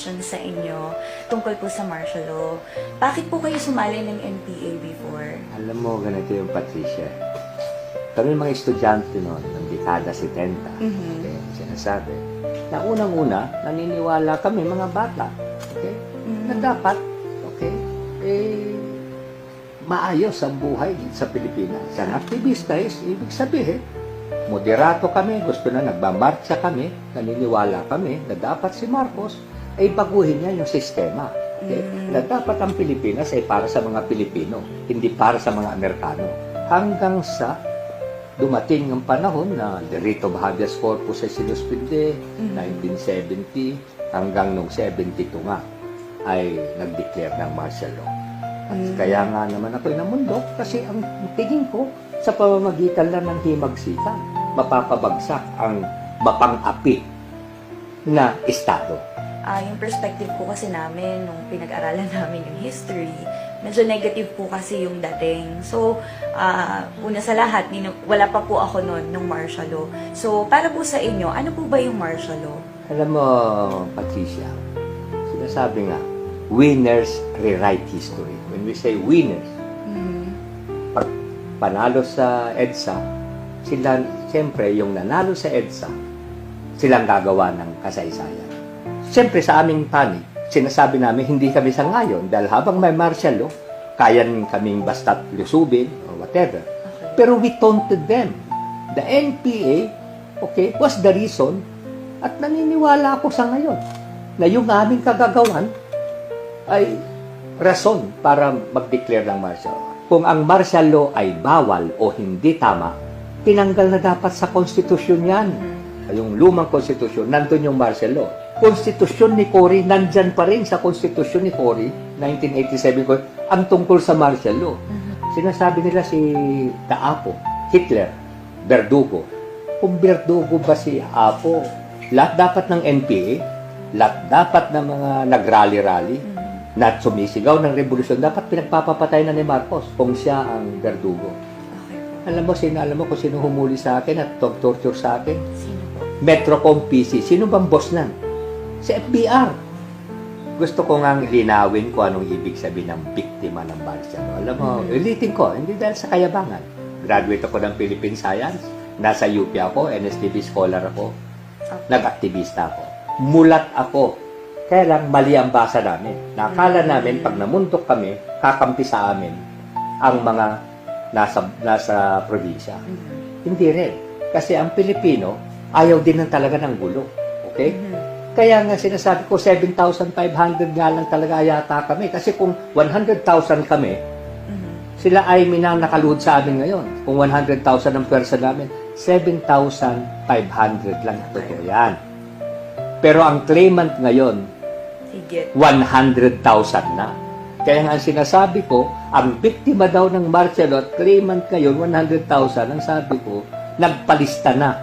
question sa inyo tungkol po sa martial law. Bakit po kayo sumali ng NPA before? Alam mo, ganito yung Patricia. Kami mga estudyante noon, ng dekada 70, okay, sinasabi, na unang-una, naniniwala kami mga bata, okay, na dapat, okay, maayos ang buhay sa Pilipinas. Ang aktivista is, ibig sabihin, moderato kami, gusto na nagmamarcha kami, naniniwala kami na dapat si Marcos ay baguhin niya yung sistema. Okay? Na dapat ang Pilipinas ay para sa mga Pilipino, hindi para sa mga Amerikano. Hanggang sa dumating ang panahon na the writ of habeas corpus ay sinuspinde, 1970, hanggang nung 72 nga, ay nag-declare ng martial law. At kaya nga naman ako'y namundok kasi ang tingin ko sa pamamagitan lang ng himagsikan, mapapabagsak ang mapang-api na estado. Yung perspective po kasi namin, nung pinag-aralan namin yung history, medyo negative po kasi yung dating. So, una sa lahat, wala pa po ako noon nung martial law. So, para po sa inyo, ano po ba yung martial law? Alam mo, Patricia, sinasabi nga, winners rewrite history. When we say winners, pag panalo sa EDSA, sila, siyempre, yung nanalo sa EDSA, silang gagawa ng kasaysayan. Siyempre, sa aming panig, sinasabi namin, hindi kami sa ngayon, dahil habang may martial law, kaya kaming basta't lusubin, or whatever. Okay. Pero we taunted them. The NPA, okay, was the reason, at naniniwala ako sa ngayon, na yung aming kagagawan ay rason para mag-declare ng martial law. Kung ang martial law ay bawal o hindi tama, tinanggal na dapat sa konstitusyon yan. Yung lumang konstitusyon, nandun yung martial law. Konstitusyon ni Cory, nandyan pa rin sa konstitusyon ni Cory, 1987 ko, ang tungkol sa martial law. Sinasabi nila si Apo, Hitler, Verdugo. Kung Verdugo ba si Apo, lahat dapat ng NPA, lahat dapat ng mga nag-rally-rally, na sumisigaw ng revolusyon, dapat pinagpapapatay na ni Marcos kung siya ang Verdugo. Okay. Alam mo kung sino humuli sa akin at torture sa akin? Sino po? Metrocom PC. Sino bang boss nan? Si FBR. Gusto ko nga linawin ko anong ibig sabihin ng biktima ng martial law. Alam mo, ulitin ko, hindi dahil sa kayabangan. Graduate ako ng Philippine Science, nasa UP ako, NSTB scholar ako, nag-aktivista ako. Mulat ako. Kaya lang, mali ang basa namin. Nakala namin, pag namundok kami, kakampi sa amin ang mga nasa probinsya. Hindi rin. Kasi ang Pilipino, ayaw din ng talaga ng gulo. Okay? Kaya nga sinasabi ko, 7,500 nga lang talaga yata kami. Kasi kung 100,000 kami, sila ay minanakaluhod sa amin ngayon. Kung 100,000 ang pwersa namin, 7,500 lang. Totoo yan. Pero ang claimant ngayon, Higit. 100,000 na. Kaya nga sinasabi ko, ang biktima daw ng martial law at claimant ngayon, 100,000, ang sabi ko, nagpalista na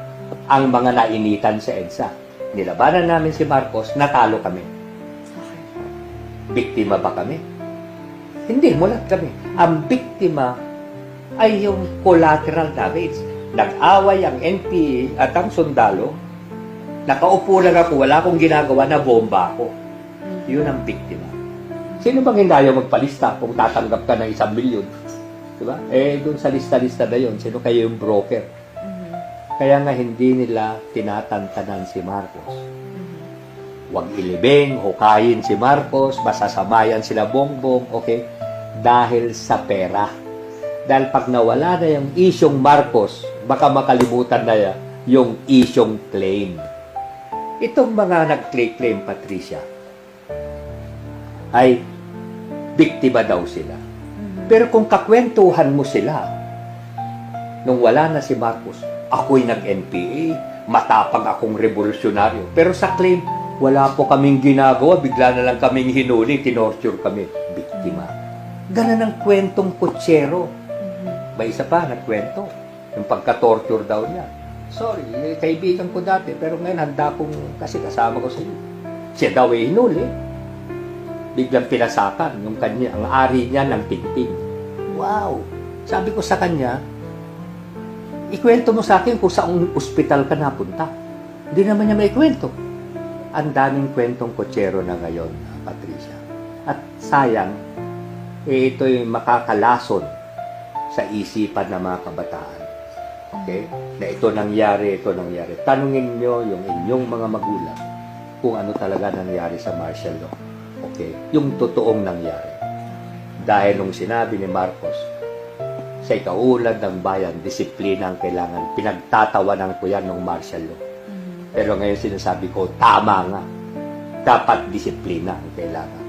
ang mga nainitan sa EDSA. Nilabanan namin si Marcos, natalo kami. Okay. Biktima ba kami? Hindi, mulat kami. Ang biktima ay yung collateral damage. Nag-away ang NPA at ang sundalo, nakaupo lang ako, wala akong ginagawa, na bomba ako. Yun ang biktima. Sino bang hindi ayaw magpalista kung tatanggap ka ng 1 milyon? Diba? Doon sa lista-lista na yun, sino kayo yung broker? Kaya nga hindi nila tinatantanan si Marcos. Huwag ilibing, hukayin si Marcos, masasamayan sila bongbong, okay? Dahil sa pera. Dahil pag nawala na yung isyong Marcos, baka makalimutan na yung isyong claim. Itong mga nag-claim, Patricia, ay biktima daw sila. Pero kung kakwentuhan mo sila, nung wala na si Marcos, ako'y nag-NPA, matapang akong revolusyonaryo. Pero sa claim, wala po kaming ginagawa, bigla na lang kaming hinuli, tinorture kami. Biktima. Ganun ang kwentong kutsero. May isa pa, nagkwento. Yung pagka-torture daw niya. Sorry, kaibigan ko dati, pero ngayon handa kong, kasi kasama ko sa iyo. Siya daw ay hinuli. Biglang pinasakan yung kanya, ang ari niya ng tingting. Wow! Sabi ko sa kanya, ikwento mo sa akin kung saang ospital ka napunta. Hindi naman niya maikwento. ang daming kwentong kotsero na ngayon, Patricia. At sayang, ito'y makakalason sa isipan ng mga kabataan. Okay? Na ito nangyari. Tanungin nyo yung inyong mga magulang kung ano talaga nangyari sa martial law. Okay? Yung totoong nangyari. Dahil nung sinabi ni Marcos, sa ikaulad ng bayan, disiplina ang kailangan. Pinagtatawanan ko yan ng martial law. Pero ngayon sinasabi ko, tama nga. Dapat disiplina ang kailangan.